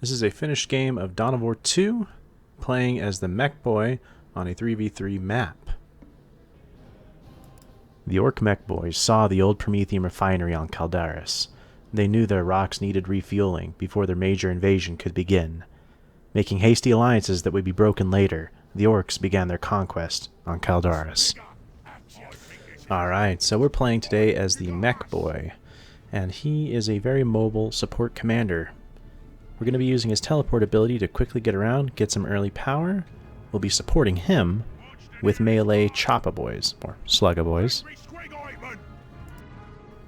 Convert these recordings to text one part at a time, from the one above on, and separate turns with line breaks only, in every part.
This is a finished game of Dawn of War 2, playing as the Mekboy on a 3v3 map. The Ork Mekboy saw the old promethium refinery on Calderis. They knew their roks needed refueling before their major invasion could begin. Making hasty alliances that would be broken later, the Orks began their conquest on Calderis. Alright, so we're playing today as the Mekboy, and he is a very mobile support commander. We're going to be using his teleport ability to quickly get around, get some early power. We'll be supporting him with melee Choppa Boys, or Slugga Boys.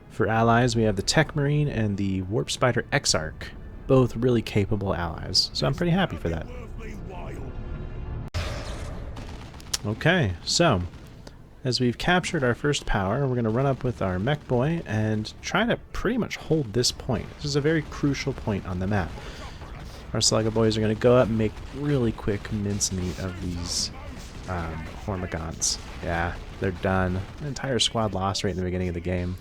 For allies, we have the Tech Marine and the Warp Spider Exarch, both really capable allies, so I'm pretty happy for that. Okay, so as we've captured our first power, we're going to run up with our Mekboy and try to pretty much hold this point. This is a very crucial point on the map. Our Slugga Boys are going to go up and make really quick mincemeat of these Hormagaunts. Yeah, they're done. The entire squad lost right in the beginning of the game.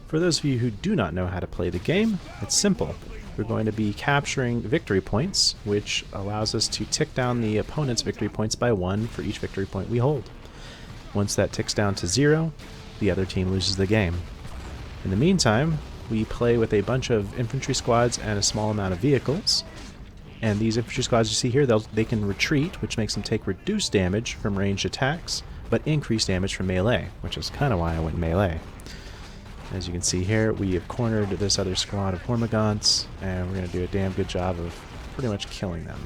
For those of you who do not know how to play the game, it's simple. We're going to be capturing victory points, which allows us to tick down the opponent's victory points by 1 for each victory point we hold. Once that ticks down to 0, the other team loses the game. In the meantime, we play with a bunch of infantry squads and a small amount of vehicles. And these infantry squads you see here, they can retreat, which makes them take reduced damage from ranged attacks, but increased damage from melee, which is kind of why I went melee. As you can see here, we have cornered this other squad of Hormagaunts, and we're going to do a damn good job of pretty much killing them.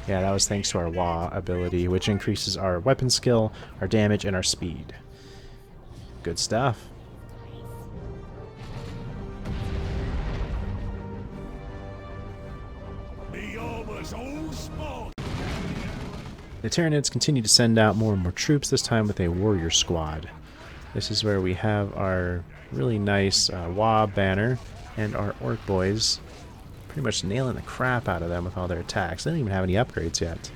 Yeah, that was thanks to our Wah ability, which increases our weapon skill, our damage, and our speed. Good stuff. The Tyranids continue to send out more and more troops, this time with a warrior squad. This is where we have our really nice Wah banner and our Ork boys pretty much nailing the crap out of them with all their attacks. They don't even have any upgrades yet.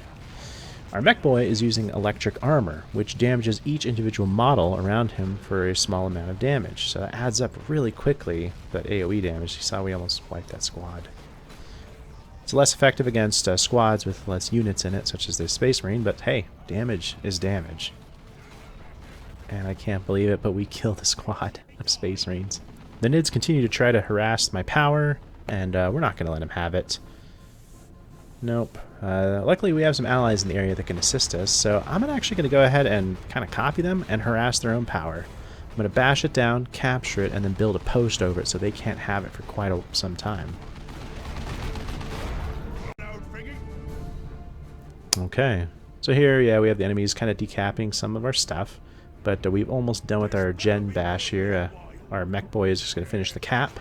Our Mekboy is using electric armor, which damages each individual model around him for a small amount of damage. So that adds up really quickly, that AoE damage. You saw we almost wiped that squad. It's less effective against squads with less units in it, such as the Space Marine, but hey, damage is damage. And I can't believe it, but we killed a squad of Space Marines. The Nids continue to try to harass my power, and we're not going to let them have it. Nope. Luckily, we have some allies in the area that can assist us, so I'm actually going to go ahead and kind of copy them and harass their own power. I'm going to bash it down, capture it, and then build a post over it so they can't have it for quite some time. Okay, so here, yeah, we have the enemies kind of decapping some of our stuff, but we've almost done with our gen bash here. Our Mekboy is just going to finish the cap.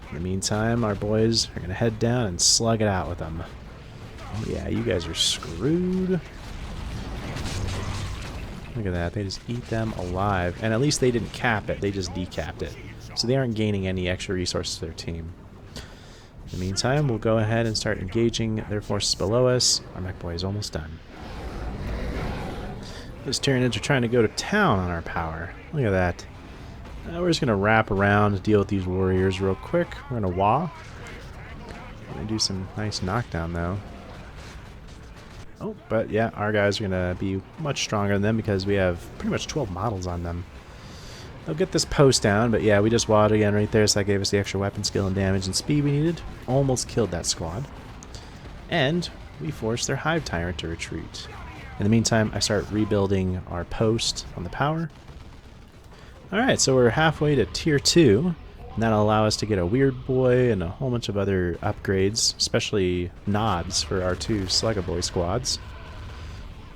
In the meantime, our boys are going to head down and slug it out with them. Oh yeah, you guys are screwed. Look at that, they just eat them alive. And at least they didn't cap it, they just decapped it. So they aren't gaining any extra resources to their team. In the meantime, we'll go ahead and start engaging their forces below us. Our Mekboy is almost done. Those Tyranids are trying to go to town on our power. Look at that. We're just going to wrap around to deal with these warriors real quick. We're going to Wah. Going to do some nice knockdown, though. Oh, but yeah, our guys are going to be much stronger than them because we have pretty much 12 models on them. They'll get this post down, but yeah, we just walled again right there, so that gave us the extra weapon skill and damage and speed we needed. Almost killed that squad. And we forced their Hive Tyrant to retreat. In the meantime, I start rebuilding our post on the power. Alright, so we're halfway to tier 2, and that'll allow us to get a Weird Boy and a whole bunch of other upgrades, especially nods for our 2 Slugga Boy squads.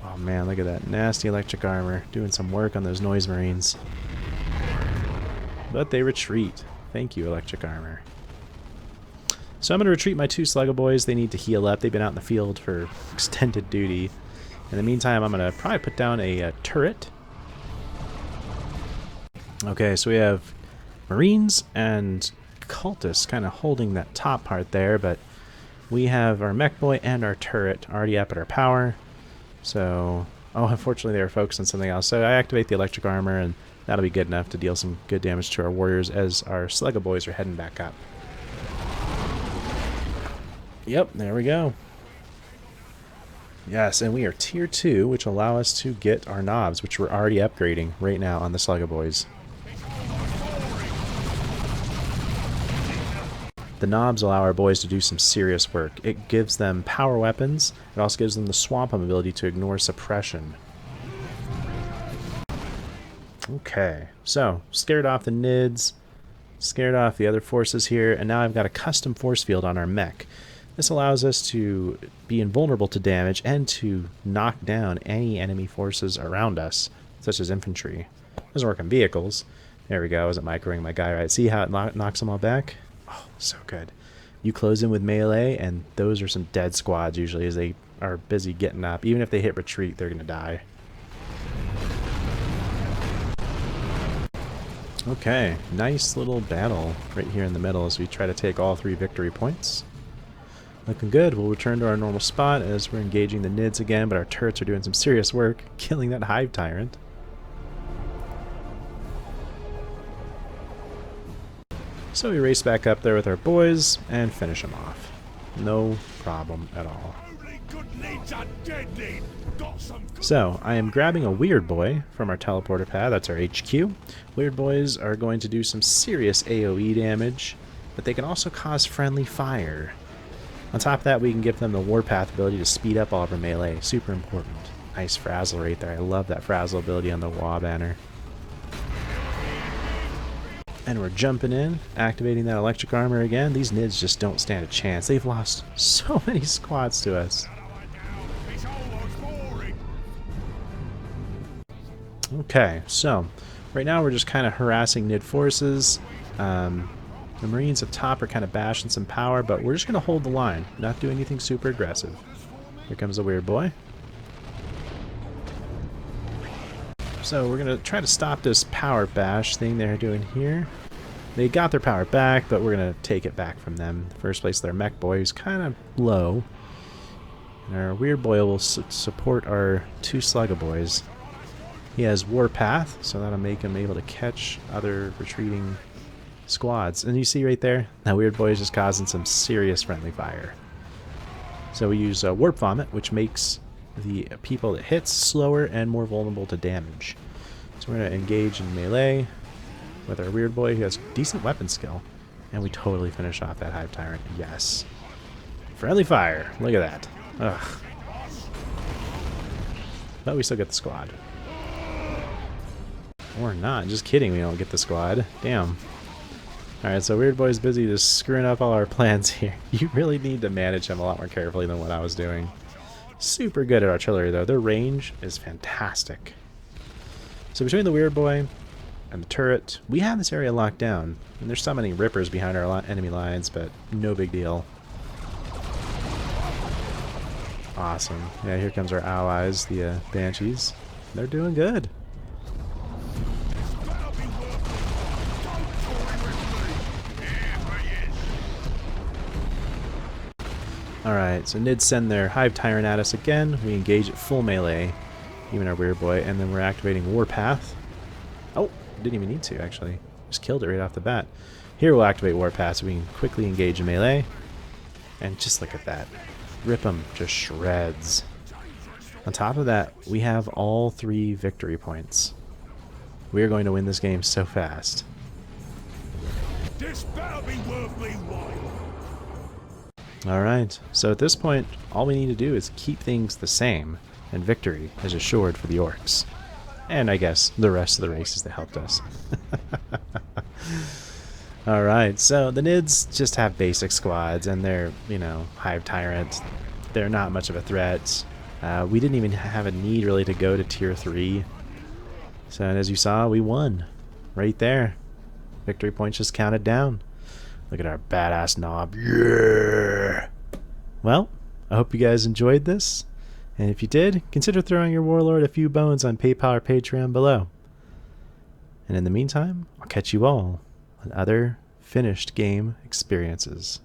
Oh man, look at that nasty electric armor, doing some work on those Noise Marines. But they retreat. Thank you, electric armor. So I'm going to retreat my 2 Slugga Boys. They need to heal up. They've been out in the field for extended duty. In the meantime, I'm going to probably put down a turret. Okay, so we have Marines and Cultists kind of holding that top part there, but we have our Mekboy and our turret already up at our power. So, oh, unfortunately they were focused on something else. So I activate the electric armor, and that'll be good enough to deal some good damage to our warriors as our Slugga Boys are heading back up. Yep, there we go. Yes, and we are tier 2, which allow us to get our knobs, which we're already upgrading right now on the Slugga Boys. The knobs allow our boys to do some serious work. It gives them power weapons. It also gives them the swamp ability to ignore suppression. Okay, so scared off the Nids, scared off the other forces here, and now I've got a custom force field on our mech. This allows us to be invulnerable to damage and to knock down any enemy forces around us, such as infantry. Doesn't work on vehicles. There we go, I wasn't microing my guy right. See how it knocks them all back? Oh, so good. You close in with melee, and those are some dead squads usually as they are busy getting up. Even if they hit retreat, they're going to die. Okay, nice little battle right here in the middle as we try to take all 3 victory points. Looking good. We'll return to our normal spot as we're engaging the Nids again, but our turrets are doing some serious work, killing that Hive Tyrant. So we race back up there with our boys and finish them off. No problem at all. So, I am grabbing a Weird Boy from our teleporter pad, that's our HQ. Weird Boys are going to do some serious AoE damage, but they can also cause friendly fire. On top of that, we can give them the Warpath ability to speed up all of our melee. Super important. Nice Frazzle right there. I love that Frazzle ability on the WA banner. And we're jumping in, activating that electric armor again. These Nids just don't stand a chance. They've lost so many squads to us. Okay, so right now we're just kind of harassing Nid forces. The Marines up top are kind of bashing some power, but we're just going to hold the line, not do anything super aggressive. Here comes a Weird Boy. So we're going to try to stop this power bash thing they're doing here. They got their power back, but we're going to take it back from them. In the first place, their Mekboy is kind of low. And our Weird Boy will support our 2 Slugga Boys. He has Warpath, so that'll make him able to catch other retreating squads. And you see right there, that Weird Boy is just causing some serious friendly fire. So we use Warp Vomit, which makes the people it hits slower and more vulnerable to damage. So we're going to engage in melee with our Weird Boy, who has decent weapon skill. And we totally finish off that Hive Tyrant. Yes. Friendly fire. Look at that. Ugh. But we still get the squad. Or not. Just kidding, we don't get the squad. Damn. Alright, so Weird Boy's busy just screwing up all our plans here. You really need to manage him a lot more carefully than what I was doing. Super good at artillery, though. Their range is fantastic. So between the Weird Boy and the turret, we have this area locked down. And there's summoning Rippers behind our enemy lines, but no big deal. Awesome. Yeah, here comes our allies, the Banshees. They're doing good. Alright, so Nids send their Hive Tyrant at us again. We engage at full melee, even our Weird Boy, and then we're activating Warpath. Oh, didn't even need to, actually. Just killed it right off the bat. Here we'll activate Warpath so we can quickly engage in melee. And just look at that. Rip them to shreds. On top of that, we have all 3 victory points. We are going to win this game so fast. This better be worth me while. Alright, so at this point, all we need to do is keep things the same, and victory is assured for the Orks. And I guess the rest of the races that helped us. Alright, so the Nids just have basic squads, and they're, you know, Hive Tyrant. They're not much of a threat. We didn't even have a need really to go to tier 3. So as you saw, we won. Right there. Victory points just counted down. Look at our badass knob. Yeah! Well, I hope you guys enjoyed this. And if you did, consider throwing your Warlord a few bones on PayPal or Patreon below. And in the meantime, I'll catch you all on other finished game experiences.